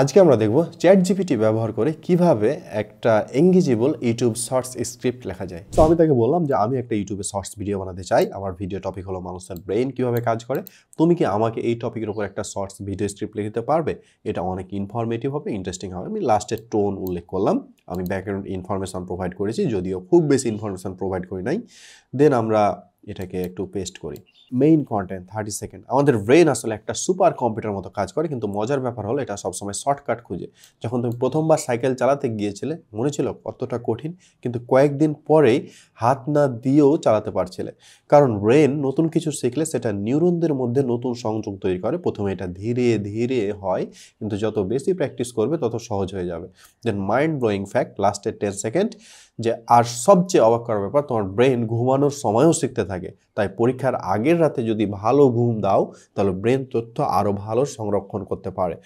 আজকে আমরা দেখব চ্যাট জিপিটি ব্যবহার করে কিভাবে একটা এঙ্গেজেবল ইউটিউব শর্টস স্ক্রিপ্ট লেখা যায়। তো আমি তাকে বললাম যে আমি একটা ইউটিউবে শর্টস ভিডিও বানাতে চাই, আমার ভিডিও টপিক হলো মানুষের ব্রেইন কিভাবে কাজ করে। তুমি কি আমাকে এই টপিকের উপর একটা শর্টস ভিডিও স্ক্রিপ্ট লিখে দিতে পারবে? এটা অনেক ইনফরমেটিভ হবে, ইন্টারেস্টিং হবে। আমি লাস্টে টোন উল্লেখ করলাম, আমি ব্যাকগ্রাউন্ড ইনফরমেশন প্রোভাইড করেছি, যদিও খুব বেশি ইনফরমেশন প্রোভাইড করি নাই। দেন আমরা এটাকে একটু পেস্ট করি। Main content 30 second. আমাদের ব্রেন আসলে একটা সুপার কম্পিউটার মতো কাজ করে, কিন্তু মজার ব্যাপার হলো এটা সবসময় শর্টকাট খুঁজে। যখন তুমি প্রথমবার সাইকেল চালাতে গিয়েছিলে মনে ছিল কতটা কঠিন, কিন্তু কয়েকদিন পরেই হাত না দিয়েও চালাতে পারছিলে। কারণ ব্রেন নতুন কিছু শিখলে সেটা নিউরনদের মধ্যে নতুন সংযোগ তৈরি করে। প্রথমে এটা ধীরে ধীরে হয়, কিন্তু যত বেশি প্র্যাকটিস করবে তত সহজ হয়ে যাবে। দেন মাইন্ড ব্লোয়িং ফ্যাক্ট, লাস্টের 10 সেকেন্ড, যে আর সবচেয়ে অবাক করার ব্যাপার, তোমার ব্রেন ঘুমানোর সময়ও শিখতে থাকে। তাই পরীক্ষার আগের রাতে যদি ভালো ঘুম দাও তাহলে ব্রেন তথ্য আরও ভালো সংরক্ষণ করতে পারে।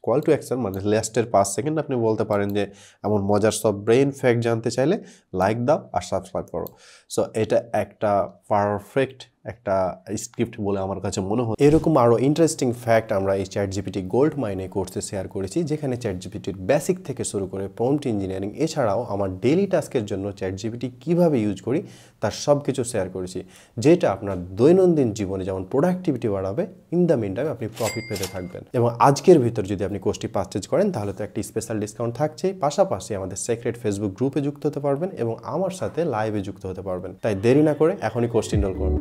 কল টু অ্যাকশন মানে লাস্টের 5 সেকেন্ড আপনি বলতে পারেন যে এমন মজার সব ব্রেন ফ্যাক্ট জানতে চাইলে লাইক দাও আর সাবস্ক্রাইব করো। সো এটা একটা পারফেক্ট একটা স্ক্রিপ্ট বলে আমার কাছে মনে হয়। এরকম আরও ইন্টারেস্টিং ফ্যাক্ট আমরা এই চ্যাট জিপিটি গোল্ড মাইনে কোর্সে শেয়ার করেছি, যেখানে চ্যাট জিপিটির বেসিক থেকে শুরু করে প্রম্পট ইঞ্জিনিয়ারিং, এছাড়াও আমার ডেইলি টাস্কের জন্য চ্যাট জিপিটি কীভাবে ইউজ করি তার সব কিছু শেয়ার করেছি, যেটা আপনার দৈনন্দিন জীবনে যেমন প্রোডাক্টিভিটি বাড়াবে, ইন দ্য মিন টাইম আপনি প্রফিট পেতে থাকবেন। এবং আজকের ভিতর যদি আপনি কোর্সটি পারচেজ করেন তাহলে তো একটি স্পেশাল ডিসকাউন্ট থাকছেই, পাশাপাশি আমাদের সিক্রেট ফেসবুক গ্রুপে যুক্ত হতে পারবেন এবং আমার সাথে লাইভে যুক্ত হতে পারবেন। তাই দেরি না করে এখনই কোর্সটি এনরোল করুন।